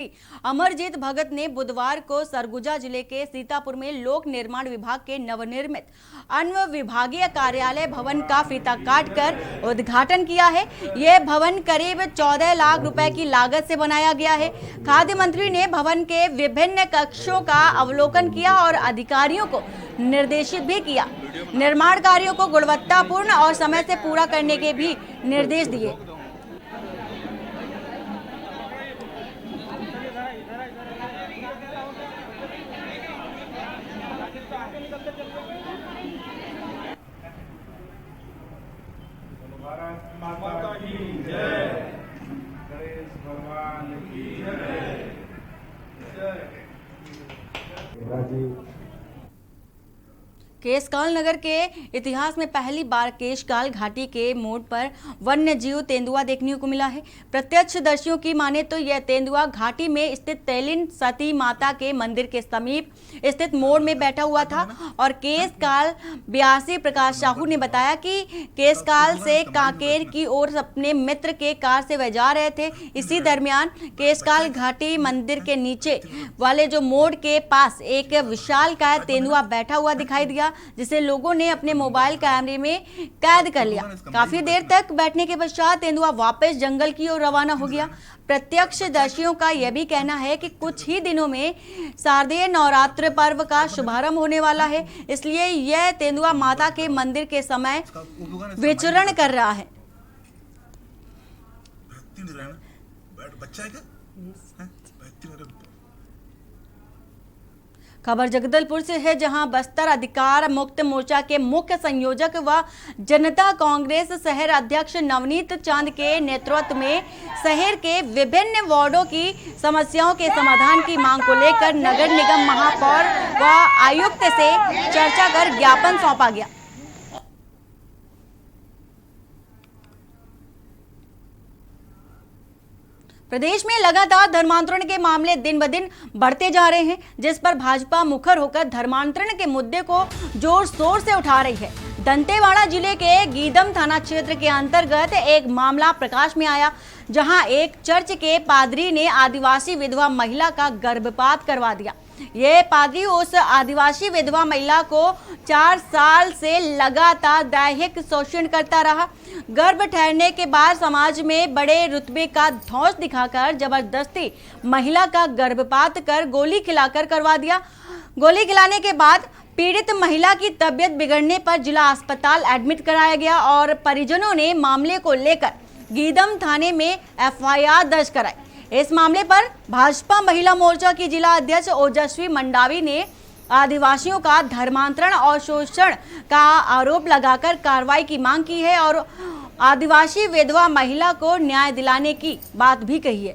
अमरजीत भगत ने बुधवार को सरगुजा जिले के सीतापुर में लोक निर्माण विभाग के नवनिर्मित अन्य विभागीय कार्यालय भवन का फीता काटकर उद्घाटन किया है। यह भवन करीब 14 लाख रुपए की लागत से बनाया गया है। खाद्य मंत्री ने भवन के विभिन्न कक्षों का अवलोकन किया और अधिकारियों को निर्देशित भी किया। निर्माण कार्यों को गुणवत्तापूर्ण और समय से पूरा करने के भी निर्देश दिए। भारत माता की जय। गणेश भगवान की जय। केशकाल नगर के इतिहास में पहली बार केशकाल घाटी के मोड़ पर वन्य जीव तेंदुआ देखने को मिला है। प्रत्यक्षदर्शियों की माने तो यह तेंदुआ घाटी में स्थित तेलिन सती माता के मंदिर के समीप स्थित मोड़ में बैठा हुआ था और केशकाल ब्यासी प्रकाश साहू ने बताया कि केशकाल से कांकेर की ओर अपने मित्र के कार से वह जा रहे थे। इसी दरमियान केशकाल घाटी मंदिर के नीचे वाले जो मोड़ के पास एक विशालकाय तेंदुआ बैठा हुआ दिखाई दिया, जिसे लोगों ने अपने मोबाइल कैमरे में कैद कर लिया। काफी देर तक बैठने के पश्चात तेंदुआ वापस जंगल की ओर रवाना हो गया। प्रत्यक्षदर्शियों का यह भी कहना है कि कुछ ही दिनों में शारदीय नवरात्र पर्व का शुभारंभ होने वाला है, इसलिए यह तेंदुआ माता के मंदिर के समय विचरण कर रहा है। खबर जगदलपुर से है, जहां बस्तर अधिकार मुक्त मोर्चा के मुख्य संयोजक व जनता कांग्रेस शहर अध्यक्ष नवनीत चांद के नेतृत्व में शहर के विभिन्न वार्डों की समस्याओं के समाधान की मांग को लेकर नगर निगम महापौर व आयुक्त से चर्चा कर ज्ञापन सौंपा गया। प्रदेश में लगातार धर्मांतरण के मामले दिन ब दिन बढ़ते जा रहे हैं, जिस पर भाजपा मुखर होकर धर्मांतरण के मुद्दे को जोर शोर से उठा रही है। दंतेवाड़ा जिले के गीदम थाना क्षेत्र के अंतर्गत एक मामला प्रकाश में आया, जहां एक चर्च के पादरी ने आदिवासी विधवा महिला का गर्भपात करवा दिया। ये पादरी उस आदिवासी विधवा महिला को 4 साल से लगातार दैहिक शोषण करता रहा। गर्भ ठहरने के बाद समाज में बड़े रुतबे का धौंस दिखाकर जबरदस्ती महिला का गर्भपात कर गोली खिलाकर करवा दिया। गोली खिलाने के बाद पीड़ित महिला की तबीयत बिगड़ने पर जिला अस्पताल एडमिट कराया गया और परिजनों ने मामले को लेकर गीदम थाने में एफआईआर दर्ज कराई। इस मामले पर भाजपा महिला मोर्चा की जिला अध्यक्ष ओजस्वी मंडावी ने आदिवासियों का धर्मांतरण और शोषण का आरोप लगाकर कार्रवाई की मांग की है और आदिवासी विधवा महिला को न्याय दिलाने की बात भी कही है।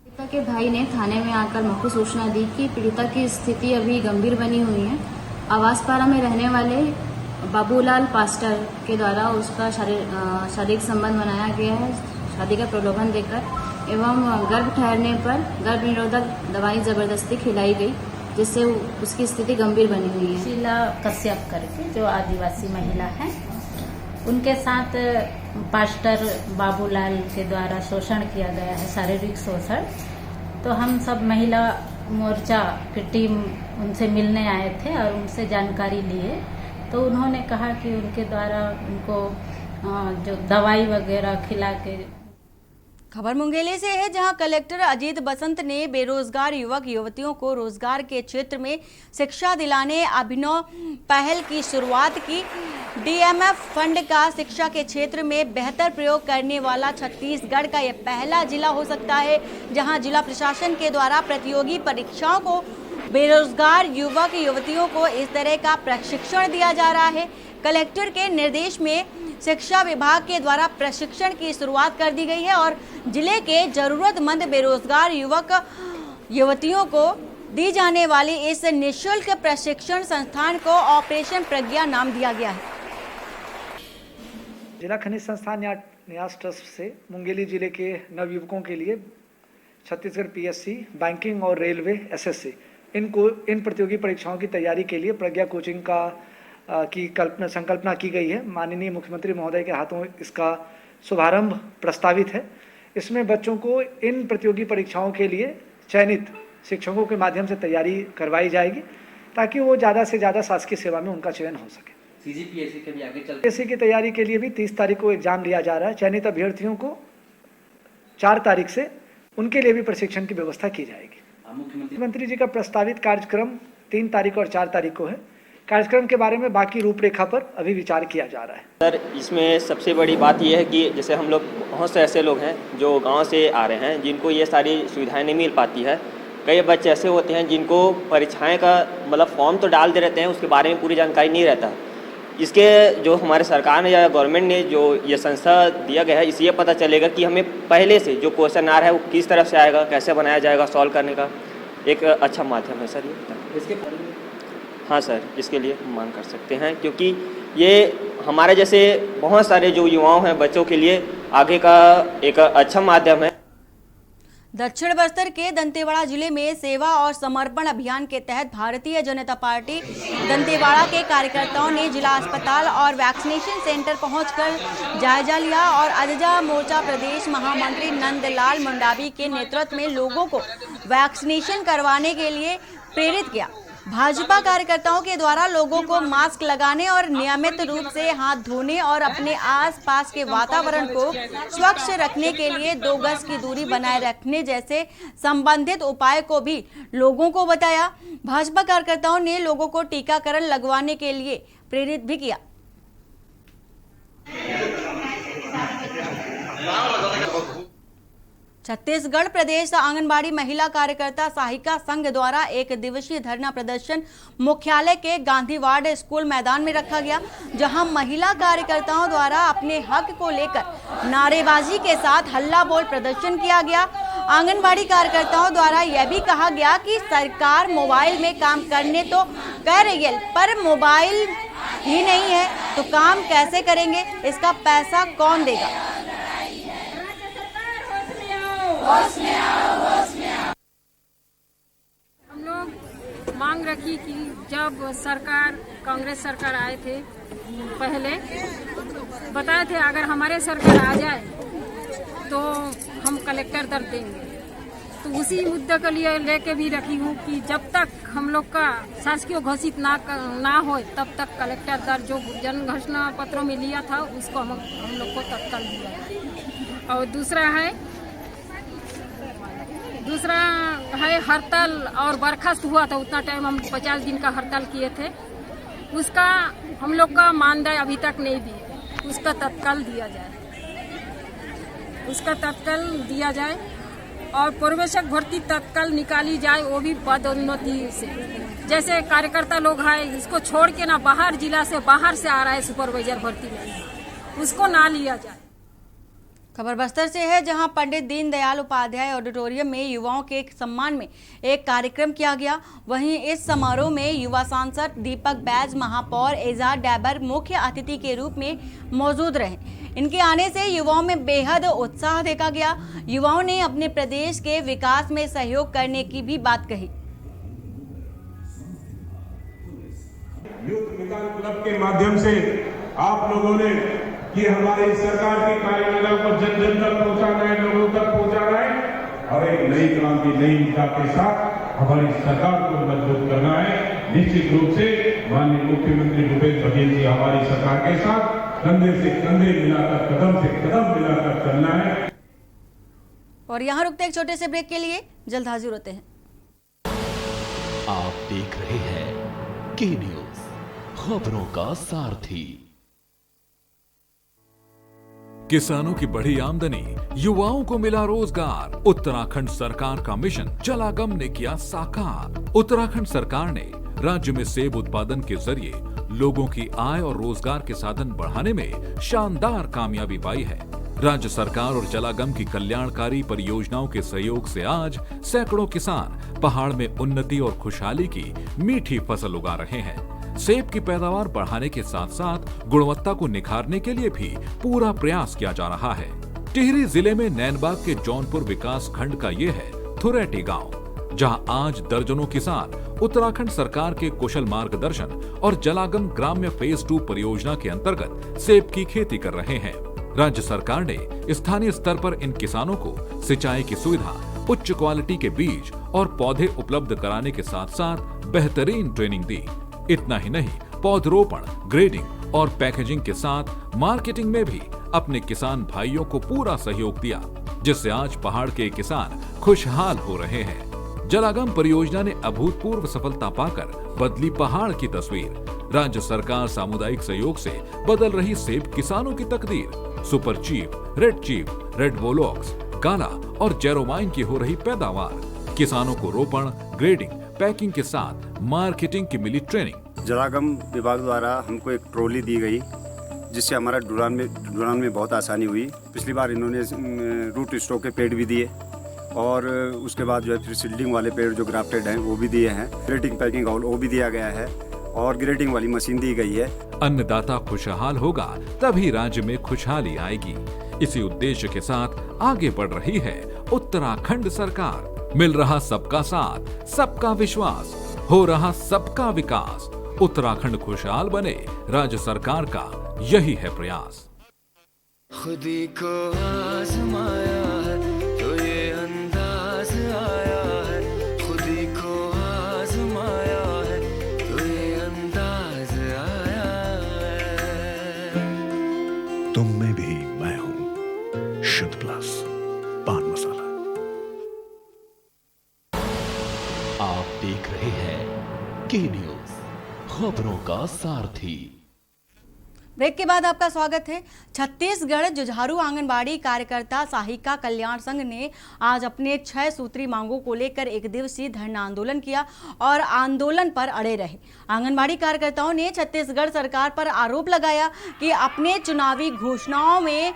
पीड़िता के भाई ने थाने में आकर मुख्य सूचना दी कि पीड़िता की स्थिति अभी गंभीर बनी हुई है। आवासपारा में रहने वाले बाबूलाल पास्टर के द्वारा उसका शारीरिक संबंध बनाया गया है, शादी का प्रलोभन देकर एवं गर्भ ठहरने पर गर्भ निरोधक दवाई जबरदस्ती खिलाई गई, जिससे उसकी स्थिति गंभीर बनी हुई है। शीला कश्यप करके जो आदिवासी महिला है, उनके साथ पास्टर बाबूलाल के द्वारा शोषण किया गया है, शारीरिक शोषण। तो हम सब महिला मोर्चा की टीम उनसे मिलने आए थे और उनसे जानकारी लिए, तो उन्होंने कहा कि उनके द्वारा उनको जो दवाई वगैरह खिला के। खबर मुंगेली से है, जहां कलेक्टर अजीत बसंत ने बेरोजगार युवक युवतियों को रोजगार के क्षेत्र में शिक्षा दिलाने अभिनव पहल की शुरुआत की। डीएमएफ फंड का शिक्षा के क्षेत्र में बेहतर प्रयोग करने वाला छत्तीसगढ़ का यह पहला जिला हो सकता है, जहां जिला प्रशासन के द्वारा प्रतियोगी परीक्षाओं को बेरोजगार युवक युवतियों को इस तरह का प्रशिक्षण दिया जा रहा है। कलेक्टर के निर्देश में शिक्षा विभाग के द्वारा प्रशिक्षण की शुरुआत कर दी गई है और जिले के जरूरतमंद बेरोजगार युवक युवतियों को दी जाने वाली इस निःशुल्क प्रशिक्षण संस्थान को ऑपरेशन प्रज्ञा नाम दिया गया है। जिला खनिज संस्थान न्यास ट्रस्ट से मुंगेली जिले के नवयुवकों के लिए छत्तीसगढ़ पीएससी, बैंकिंग और रेलवे एसएससी इन प्रतियोगी परीक्षाओं की तैयारी के लिए प्रज्ञा कोचिंग की संकल्पना की गई है। माननीय मुख्यमंत्री महोदय के हाथों इसका शुभारंभ प्रस्तावित है। इसमें बच्चों को इन प्रतियोगी परीक्षाओं के लिए चयनित शिक्षकों के माध्यम से तैयारी करवाई जाएगी ताकि वो ज़्यादा से ज़्यादा शासकीय सेवा में उनका चयन हो सके। सीजीपीएससी के भी आगे चल पीएससी की तैयारी के लिए भी 30 तारीख को एग्जाम लिया जा रहा है। चयनित अभ्यर्थियों को 4 तारीख से उनके लिए भी प्रशिक्षण की व्यवस्था की जाएगी। मुख्यमंत्री जी का प्रस्तावित कार्यक्रम 3 तारीख और 4 तारीख को है। कार्यक्रम के बारे में बाकी रूपरेखा पर अभी विचार किया जा रहा है। सर, इसमें सबसे बड़ी बात यह है कि जैसे हम लोग बहुत से ऐसे लोग हैं जो गांव से आ रहे हैं जिनको ये सारी सुविधाएं नहीं मिल पाती है। कई बच्चे ऐसे होते हैं जिनको परीक्षाएं का मतलब फॉर्म तो डाल दे रहते हैं, उसके बारे में पूरी जानकारी नहीं रहता। इसके जो हमारे सरकार ने या गवर्नमेंट ने जो ये संस्था दिया गया है, इससे पता चलेगा कि हमें पहले से जो क्वेश्चन आ रहा है वो किस तरफ से आएगा, कैसे बनाया जाएगा, सॉल्व करने का एक अच्छा माध्यम है सर ये। इसके हाँ सर, इसके लिए हम मांग कर सकते हैं क्योंकि ये हमारे जैसे बहुत सारे जो युवाओं हैं बच्चों के लिए आगे का एक अच्छा माध्यम है। दक्षिण बस्तर के दंतेवाड़ा जिले में सेवा और समर्पण अभियान के तहत भारतीय जनता पार्टी दंतेवाड़ा के कार्यकर्ताओं ने जिला अस्पताल और वैक्सीनेशन सेंटर पहुंचकर जायजा लिया और अजजा मोर्चा प्रदेश महामंत्री नंदलाल मंडावी के नेतृत्व में लोगों को वैक्सीनेशन करवाने के लिए प्रेरित किया। भाजपा कार्यकर्ताओं के द्वारा लोगों को मास्क लगाने और नियमित रूप से हाथ धोने और अपने आसपास के वातावरण को स्वच्छ रखने के लिए 2 गज की दूरी बनाए रखने जैसे संबंधित उपाय को भी लोगों को बताया। भाजपा कार्यकर्ताओं ने लोगों को टीकाकरण लगवाने के लिए प्रेरित भी किया। छत्तीसगढ़ प्रदेश आंगनबाड़ी महिला कार्यकर्ता सहायिका संघ द्वारा 1 दिवसीय धरना प्रदर्शन मुख्यालय के गांधी वार्ड स्कूल मैदान में रखा गया, जहां महिला कार्यकर्ताओं द्वारा अपने हक को लेकर नारेबाजी के साथ हल्ला बोल प्रदर्शन किया गया। आंगनबाड़ी कार्यकर्ताओं द्वारा यह भी कहा गया कि सरकार मोबाइल में काम करने तो कह रही है, पर मोबाइल ही नहीं है तो काम कैसे करेंगे, इसका पैसा कौन देगा। हम लोग मांग रखी कि जब सरकार कांग्रेस सरकार आए थे पहले बताए थे अगर हमारे सरकार आ जाए तो हम कलेक्टर दर देंगे, तो उसी मुद्दे के लिए लेके भी रखी हूँ कि जब तक हम लोग का शासकीय घोषित ना हो तब तक कलेक्टर दर जो जन घोषणा पत्रों में लिया था उसको हम लोग को तत्काल दिया। और दूसरा है हड़ताल और बर्खास्त हुआ था, उतना टाइम हम 50 दिन का हड़ताल किए थे, उसका हम लोग का मानदेय अभी तक नहीं दिए, उसका तत्काल दिया जाए और पर्यवेक्षक भर्ती तत्काल निकाली जाए, वो भी पदोन्नति से। जैसे कार्यकर्ता लोग हैं इसको छोड़ के ना बाहर जिला से बाहर से आ रहा है सुपरवाइजर भर्ती में, उसको ना लिया जाए। खबर बस्तर से है, जहां पंडित दीनदयाल उपाध्याय ऑडिटोरियम में युवाओं के सम्मान में एक कार्यक्रम किया गया। वहीं इस समारोह में युवा सांसद दीपक बैज, महापौर एजाज डैबर मुख्य अतिथि के रूप में मौजूद रहे। इनके आने से युवाओं में बेहद उत्साह देखा गया। युवाओं ने अपने प्रदेश के विकास में सहयोग करने की भी बात कही। यूथ विकास क्लब के माध्यम से आप लोगों ने कि हमारी सरकार की कार्ययोजना को जन जन तक पहुंचाना है, लोगों तक पहुंचाना है और एक नई क्रांति, नई ऊर्जा के साथ हमारी सरकार को मजबूत करना है। निश्चित रूप से माननीय मुख्यमंत्री भूपेश बघेल जी हमारी सरकार के साथ कंधे से कंधे मिलाकर, कदम से कदम मिलाकर चलना है। और यहाँ रुकते एक छोटे से ब्रेक के लिए, जल्द हाजिर होते हैं। आप देख रहे हैं के न्यूज, खबरों का सारथी। किसानों की बढ़ी आमदनी, युवाओं को मिला रोजगार। उत्तराखंड सरकार का मिशन जलागम ने किया साकार। उत्तराखंड सरकार ने राज्य में सेब उत्पादन के जरिए लोगों की आय और रोजगार के साधन बढ़ाने में शानदार कामयाबी पाई है। राज्य सरकार और जलागम की कल्याणकारी परियोजनाओं के सहयोग से आज सैकड़ों किसान पहाड़ में उन्नति और खुशहाली की मीठी फसल उगा रहे हैं। सेब की पैदावार बढ़ाने के साथ साथ गुणवत्ता को निखारने के लिए भी पूरा प्रयास किया जा रहा है। टिहरी जिले में नैनबाग के जौनपुर विकास खंड का ये है थुरैटी गांव, जहां आज दर्जनों किसान उत्तराखंड सरकार के कुशल मार्गदर्शन और जलागम ग्राम्य फेज 2 परियोजना के अंतर्गत सेब की खेती कर रहे हैं। राज्य सरकार ने स्थानीय स्तर पर इन किसानों को सिंचाई की सुविधा, उच्च क्वालिटी के बीज और पौधे उपलब्ध कराने के साथ साथ बेहतरीन ट्रेनिंग दी। इतना ही नहीं, पौधरोपण, ग्रेडिंग और पैकेजिंग के साथ मार्केटिंग में भी अपने किसान भाइयों को पूरा सहयोग दिया, जिससे आज पहाड़ के किसान खुशहाल हो रहे हैं। जलागम परियोजना ने अभूतपूर्व सफलता पाकर बदली पहाड़ की तस्वीर। राज्य सरकार सामुदायिक सहयोग से बदल रही सेब किसानों की तकदीर। सुपर चीफ, रेड बोलोक्स, काला और जेरोमाइन की हो रही पैदावार। किसानों को रोपण, ग्रेडिंग, पैकिंग के साथ मार्केटिंग की मिली ट्रेनिंग। जलागम विभाग द्वारा हमको एक ट्रॉली दी गई, जिससे हमारा ढुलान में बहुत आसानी हुई। पिछली बार इन्होंने रूट स्टॉक के पेड़ भी दिए और उसके बाद जो है फिर सीडलिंग वाले पेड़ जो ग्राफ्टेड हैं वो भी दिए हैं। ग्रेडिंग पैकिंग हॉल वो भी दिया गया है और ग्रेडिंग वाली मशीन दी गई है। अन्नदाता खुशहाल होगा तभी राज्य में खुशहाली आएगी। इसी उद्देश्य के साथ आगे बढ़ रही है उत्तराखंड सरकार। मिल रहा सबका साथ, सबका विश्वास, हो रहा सबका विकास। उत्तराखंड खुशहाल बने, राज्य सरकार का यही है प्रयास। खुदी को आजमाया है तो ये अंदाज आया है, खुदी को आजमाया है तो ये अंदाज आया है। तुम में भी मैं हूं, शुद्ध प्लस पान मसाला। आप देख रहे हैं के न्यूज, खबरों का सारथी। ब्रेक के बाद आपका स्वागत है। छत्तीसगढ़ जुझारू आंगनबाड़ी कार्यकर्ता सहायिका कल्याण संघ ने आज अपने 6 सूत्री मांगों को लेकर एक दिवसीय धरना आंदोलन किया और आंदोलन पर अड़े रहे। आंगनबाड़ी कार्यकर्ताओं ने छत्तीसगढ़ सरकार पर आरोप लगाया कि अपने चुनावी घोषणाओं में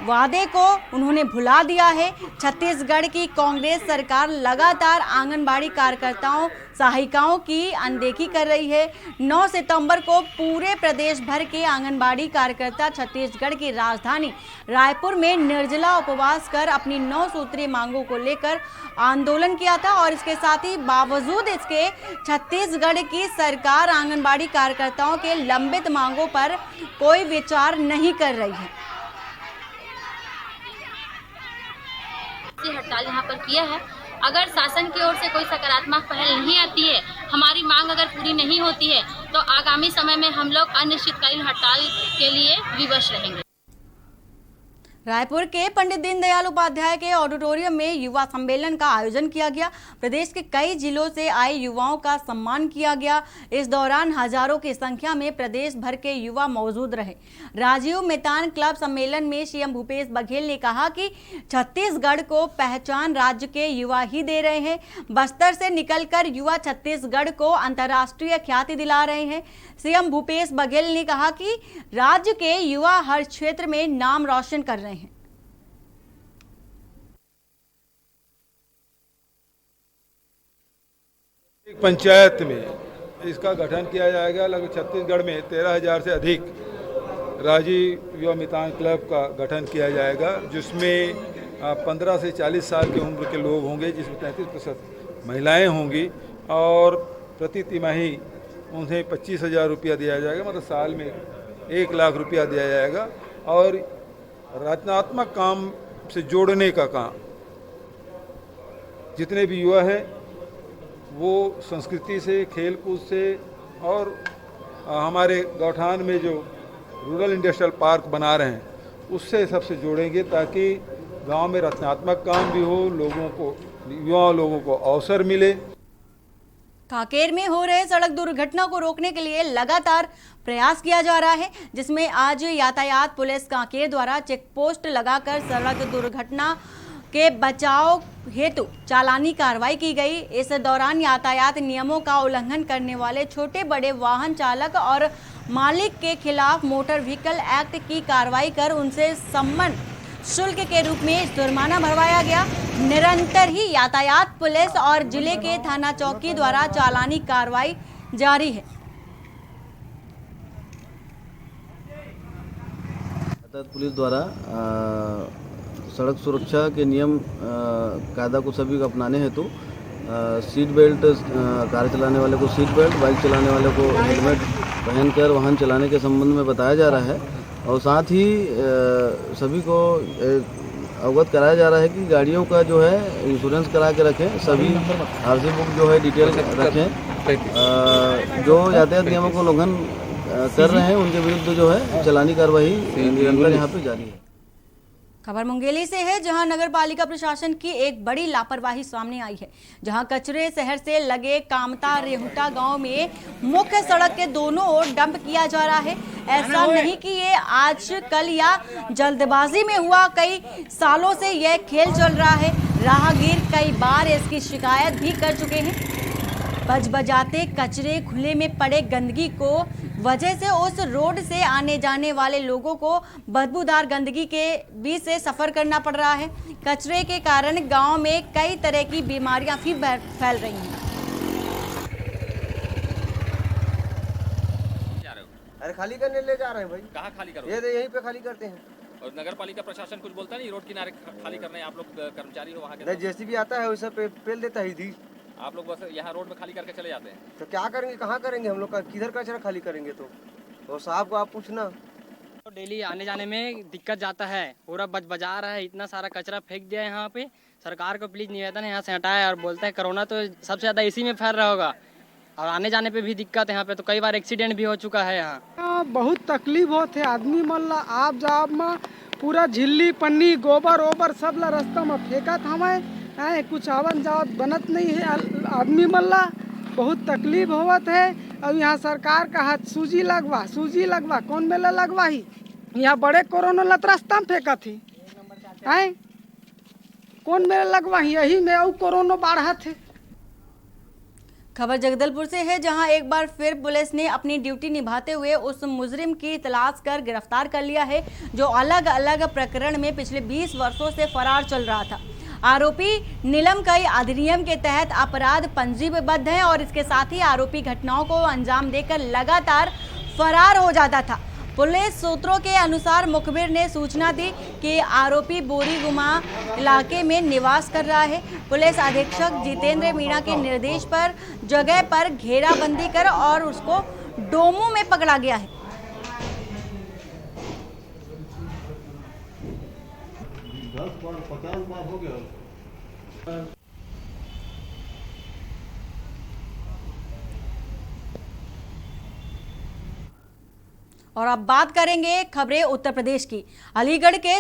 वादे को उन्होंने भुला दिया है। छत्तीसगढ़ की कांग्रेस सरकार लगातार आंगनबाड़ी कार्यकर्ताओं, सहायिकाओं की अनदेखी कर रही है। 9 सितंबर को पूरे प्रदेश भर के आंगनबाड़ी कार्यकर्ता छत्तीसगढ़ की राजधानी रायपुर में निर्जला उपवास कर अपनी 9 सूत्रीय मांगों को लेकर आंदोलन किया था और इसके साथ ही बावजूद इसके छत्तीसगढ़ की सरकार आंगनबाड़ी कार्यकर्ताओं के लंबित मांगों पर कोई विचार नहीं कर रही है। हड़ताल यहाँ पर किया है। अगर शासन की ओर से कोई सकारात्मक पहल नहीं आती है, हमारी मांग अगर पूरी नहीं होती है, तो आगामी समय में हम लोग अनिश्चितकालीन हड़ताल के लिए विवश रहेंगे। रायपुर के पंडित दीनदयाल उपाध्याय के ऑडिटोरियम में युवा सम्मेलन का आयोजन किया गया। प्रदेश के कई जिलों से आए युवाओं का सम्मान किया गया। इस दौरान हजारों की संख्या में प्रदेश भर के युवा मौजूद रहे। राजीव मैदान क्लब सम्मेलन में सीएम भूपेश बघेल ने कहा कि छत्तीसगढ़ को पहचान राज्य के युवा ही दे रहे हैं। बस्तर से निकलकर युवा छत्तीसगढ़ को अंतर्राष्ट्रीय ख्याति दिला रहे हैं। सीएम भूपेश बघेल ने कहा कि राज्य के युवा हर क्षेत्र में नाम रोशन कर रहे हैं। पंचायत में इसका गठन किया जाएगा। लगभग छत्तीसगढ़ में 13,000 से अधिक राजीव युवा मितान क्लब का गठन किया जाएगा, जिसमें 15 से 40 साल की उम्र के लोग होंगे, जिसमें 33% महिलाएं होंगी और प्रति तिमाही उन्हें 25,000 रुपया दिया जाएगा, मतलब साल में 1 लाख रुपया दिया जाएगा। और रचनात्मक काम से जोड़ने का काम, जितने भी युवा हैं वो संस्कृति से, खेलकूद से और हमारे गौठान में जो रूरल इंडस्ट्रियल पार्क बना रहे हैं उससे सबसे जोड़ेंगे, ताकि गांव में रचनात्मक काम भी हो, लोगों को, युवा लोगों को अवसर मिले। कांकेर में हो रहे सड़क दुर्घटना को रोकने के लिए लगातार प्रयास किया जा रहा है, जिसमें आज यातायात पुलिस कांकेर द्वारा चेक पोस्ट लगाकर सड़क दुर्घटना के बचाव हेतु चालानी कार्रवाई की गई। इस दौरान यातायात नियमों का उल्लंघन करने वाले छोटे बड़े वाहन चालक और मालिक के खिलाफ मोटर व्हीकल एक्ट की कार्रवाई कर उनसे सम्मन शुल्क के रूप में जुर्माना भरवाया गया। निरंतर ही यातायात पुलिस और जिले के थाना चौकी द्वारा चालानी कार्रवाई जारी है। यातायात पुलिस द्वारा सड़क सुरक्षा के नियम कायदा को सभी को अपनाने हेतु सीट बेल्ट, कार चलाने वाले को सीट बेल्ट, बाइक चलाने वाले को हेलमेट पहनकर वाहन चलाने के संबंध में बताया जा रहा है। और साथ ही सभी को अवगत कराया जा रहा है कि गाड़ियों का जो है इंश्योरेंस करा के रखें, सभी आरसी बुक जो है डिटेल रखें। जो यातायात नियमों को उल्लंघन कर रहे हैं उनके विरुद्ध जो है चालानी कार्रवाई निरंतर यहाँ पे जारी है। खबर मुंगेली से है, जहां नगर पालिका प्रशासन की एक बड़ी लापरवाही सामने आई है, जहां कचरे शहर से लगे कामता रेहुटा गांव में मुख्य सड़क के दोनों ओर डंप किया जा रहा है। ऐसा नहीं कि ये आज कल या जल्दबाजी में हुआ, कई सालों से यह खेल चल रहा है। राहगीर कई बार इसकी शिकायत भी कर चुके हैं। बजाते कचरे, खुले में पड़े गंदगी को वजह से उस रोड से आने जाने वाले लोगों को बदबूदार गंदगी के बीच से सफर करना पड़ रहा है। कचरे के कारण गांव में कई तरह की बीमारियां भी फैल रही हैं। अरे खाली करने ले जा रहे हैं भाई। कहाँ खाली करो? ये यहीं पे खाली करते हैं। और नगर पालिका प्रशासन कुछ बोलता नहीं? रोड किनारे खाली करने आप लोग कर्मचारी हो वहाँ के? नहीं, जेसीबी आता है वैसा पेल देता है इधर। आप लोग बस यहाँ रोड में खाली करके चले जाते हैं? तो क्या करेंगे, कहाँ करेंगे हम लोग का, किधर कचरा खाली करेंगे? तो साहब को आप पूछना। तो डेली आने जाने में दिक्कत जाता है, पूरा बजा रहा है, इतना सारा कचरा फेंक दिया है यहाँ पे। सरकार को प्लीज निवेदन है यहाँ से हटाए। और बोलते हैं कोरोना तो सबसे ज्यादा इसी में फैल रहा होगा, और आने जाने पे भी दिक्कत है यहाँ पे। तो कई बार एक्सीडेंट भी हो चुका है यहाँ। बहुत तकलीफ होते आदमी मन ला आप जाब में पूरा झिल्ली पन्नी गोबर ओबर सब ला रास्ता में फेंकत हमें कुछ आवन जावत बनत नहीं है। आदमी मन ला बहुत तकलीफ होवत है। और यहाँ सरकार का हाथ सूजी लगवा कौन मेला लगवाही? यहाँ बड़े कोरोना लत रास्ता में फेंकत ही है, कौन मेला लगवाही? यही में और कोरोना बढ़त है। खबर जगदलपुर से है, जहां एक बार फिर पुलिस ने अपनी ड्यूटी निभाते हुए उस मुजरिम की तलाश कर गिरफ्तार कर लिया है, जो अलग अलग प्रकरण में पिछले 20 वर्षों से फरार चल रहा था। आरोपी नीलम कई अधिनियम के तहत अपराध पंजीबद्ध है और इसके साथ ही आरोपी घटनाओं को अंजाम देकर लगातार फरार हो जाता था। पुलिस सूत्रों के अनुसार मुखबिर ने सूचना दी कि आरोपी बोरीगुमा इलाके में निवास कर रहा है। पुलिस अधीक्षक जितेंद्र मीणा के निर्देश पर जगह पर घेराबंदी कर और उसको डोमू में पकड़ा गया है। और अब बात करेंगे खबरें उत्तर प्रदेश की। अलीगढ़ के